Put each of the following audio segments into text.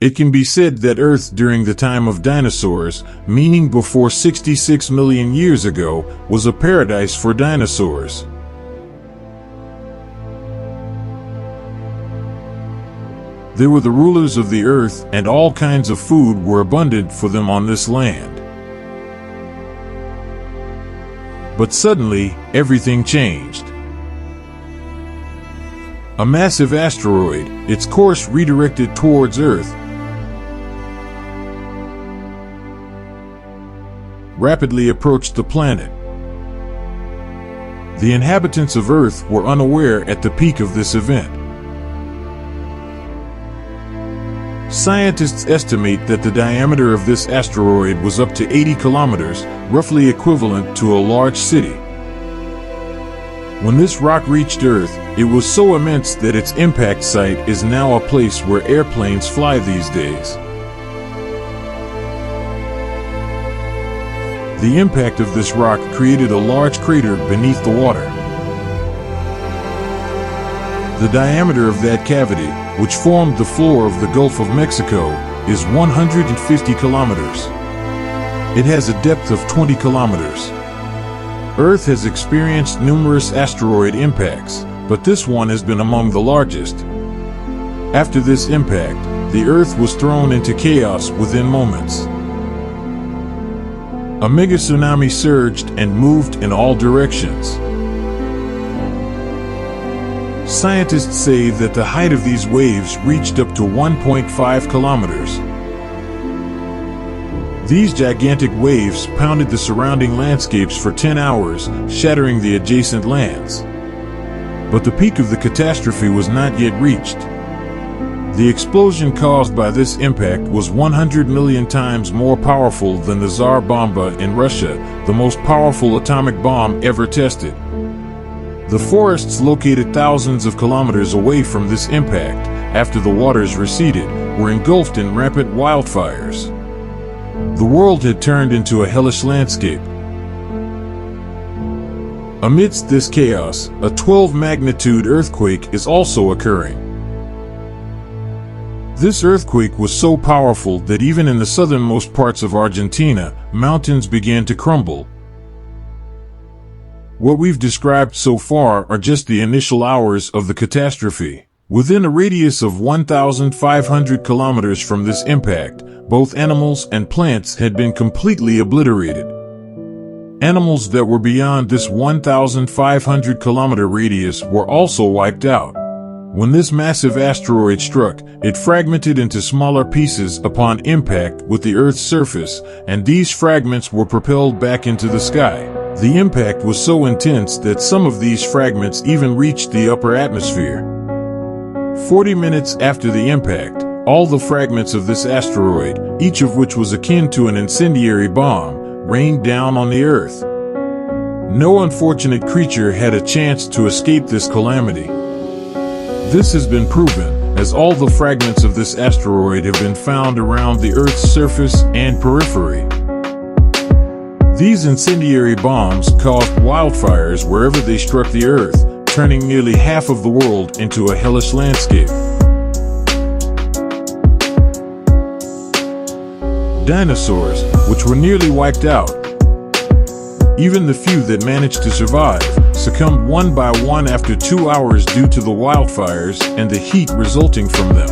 It can be said that Earth during the time of dinosaurs, meaning before 66 million years ago, was a paradise for dinosaurs. They were the rulers of the earth, and all kinds of food were abundant for them on this land. But suddenly, everything changed. A massive asteroid, its course redirected towards Earth, rapidly approached the planet. The inhabitants of Earth were unaware at the peak of this event. Scientists estimate that the diameter of this asteroid was up to 80 kilometers, roughly equivalent to a large city. When this rock reached Earth, it was so immense that its impact site is now a place where airplanes fly these days. The impact of this rock created a large crater beneath the water. The diameter of that cavity, which formed the floor of the Gulf of Mexico, is 150 kilometers. It has a depth of 20 kilometers. Earth has experienced numerous asteroid impacts, but this one has been among the largest. After this impact, the Earth was thrown into chaos within moments. A mega tsunami surged and moved in all directions. Scientists say that the height of these waves reached up to 1.5 kilometers. These gigantic waves pounded the surrounding landscapes for 10 hours, shattering the adjacent lands. But the peak of the catastrophe was not yet reached. The explosion caused by this impact was 100 million times more powerful than the Tsar Bomba in Russia, the most powerful atomic bomb ever tested. The forests located thousands of kilometers away from this impact, after the waters receded, were engulfed in rampant wildfires. The world had turned into a hellish landscape. Amidst this chaos, a 12-magnitude earthquake is also occurring. This earthquake was so powerful that even in the southernmost parts of Argentina, mountains began to crumble. What we've described so far are just the initial hours of the catastrophe. Within a radius of 1,500 kilometers from this impact, both animals and plants had been completely obliterated. Animals that were beyond this 1,500 kilometer radius were also wiped out. When this massive asteroid struck, it fragmented into smaller pieces upon impact with the Earth's surface, and these fragments were propelled back into the sky. The impact was so intense that some of these fragments even reached the upper atmosphere. 40 minutes after the impact, all the fragments of this asteroid, each of which was akin to an incendiary bomb, rained down on the Earth. No unfortunate creature had a chance to escape this calamity. This has been proven, as all the fragments of this asteroid have been found around the Earth's surface and periphery. These incendiary bombs caused wildfires wherever they struck the Earth, turning nearly half of the world into a hellish landscape. Dinosaurs, which were nearly wiped out. Even the few that managed to survive, succumbed one by one after 2 hours due to the wildfires and the heat resulting from them.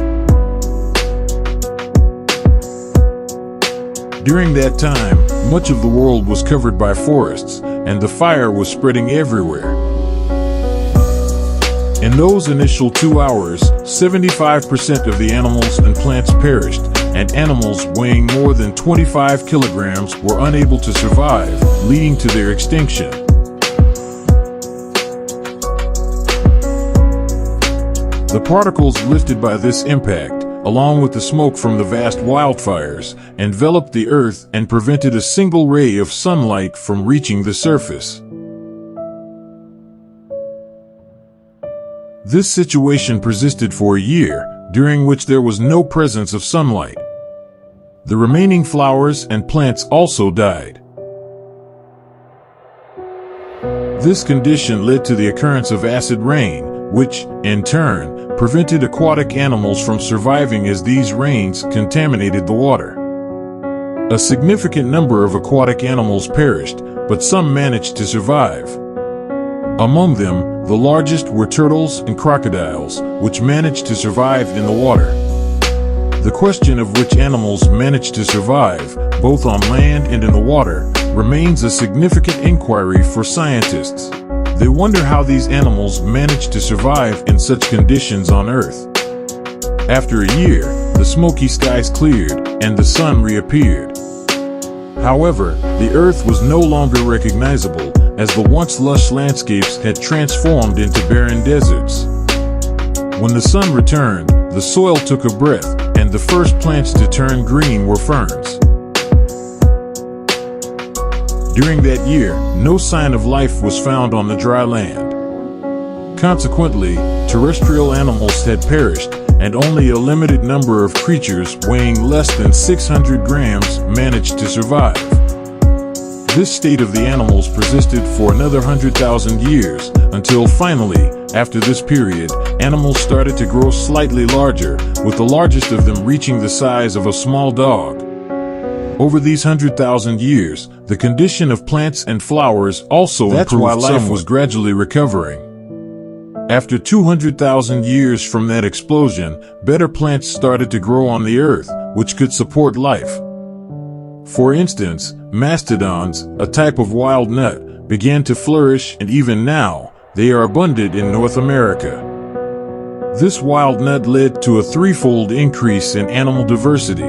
During that time, much of the world was covered by forests, and the fire was spreading everywhere. In those initial 2 hours, 75% of the animals and plants perished, and animals weighing more than 25 kilograms were unable to survive, leading to their extinction. The particles lifted by this impact, along with the smoke from the vast wildfires, enveloped the Earth and prevented a single ray of sunlight from reaching the surface. This situation persisted for a year, during which there was no presence of sunlight. The remaining flowers and plants also died. This condition led to the occurrence of acid rain, which, in turn, prevented aquatic animals from surviving as these rains contaminated the water. A significant number of aquatic animals perished, but some managed to survive. Among them, the largest were turtles and crocodiles, which managed to survive in the water. The question of which animals managed to survive, both on land and in the water, remains a significant inquiry for scientists. They wonder how these animals managed to survive in such conditions on Earth. After a year, the smoky skies cleared, and the sun reappeared. However, the Earth was no longer recognizable, as the once lush landscapes had transformed into barren deserts. When the sun returned, the soil took a breath, and the first plants to turn green were ferns. During that year, no sign of life was found on the dry land. Consequently, terrestrial animals had perished, and only a limited number of creatures weighing less than 600 grams managed to survive. This state of the animals persisted for another 100,000 years, until finally, after this period, animals started to grow slightly larger, with the largest of them reaching the size of a small dog. Over these 100,000 years, the condition of plants and flowers also improved. That's why life was gradually recovering. After 200,000 years from that explosion, better plants started to grow on the earth, which could support life. For instance, mastodons, a type of wild nut, began to flourish, and even now, they are abundant in North America. This wild nut led to a threefold increase in animal diversity.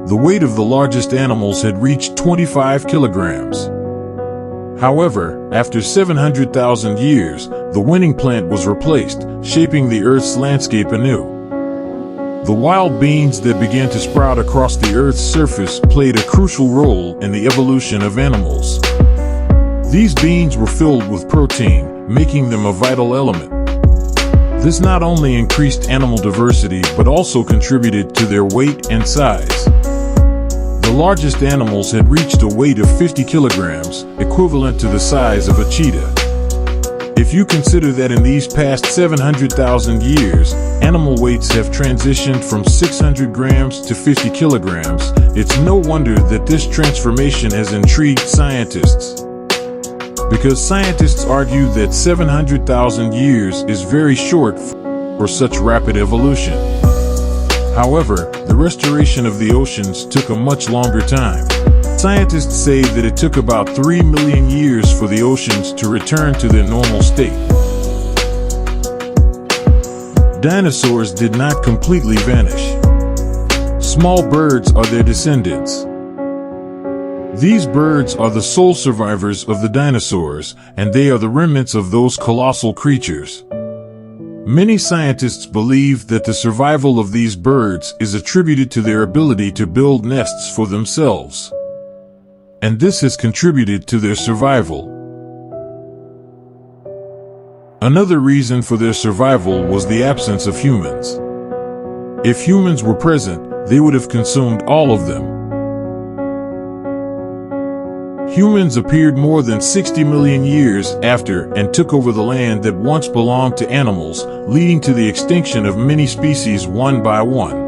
The weight of the largest animals had reached 25 kilograms. However, after 700,000 years, the winning plant was replaced, shaping the Earth's landscape anew. The wild beans that began to sprout across the Earth's surface played a crucial role in the evolution of animals. These beans were filled with protein, making them a vital element. This not only increased animal diversity but also contributed to their weight and size. The largest animals had reached a weight of 50 kilograms, equivalent to the size of a cheetah. If you consider that in these past 700,000 years, animal weights have transitioned from 600 grams to 50 kilograms, it's no wonder that this transformation has intrigued scientists. Because scientists argue that 700,000 years is very short for such rapid evolution. However, the restoration of the oceans took a much longer time. Scientists say that it took about 3 million years for the oceans to return to their normal state. Dinosaurs did not completely vanish. Small birds are their descendants. These birds are the sole survivors of the dinosaurs, and they are the remnants of those colossal creatures. Many scientists believe that the survival of these birds is attributed to their ability to build nests for themselves. And this has contributed to their survival. Another reason for their survival was the absence of humans. If humans were present, they would have consumed all of them. Humans appeared more than 60 million years after and took over the land that once belonged to animals, leading to the extinction of many species one by one.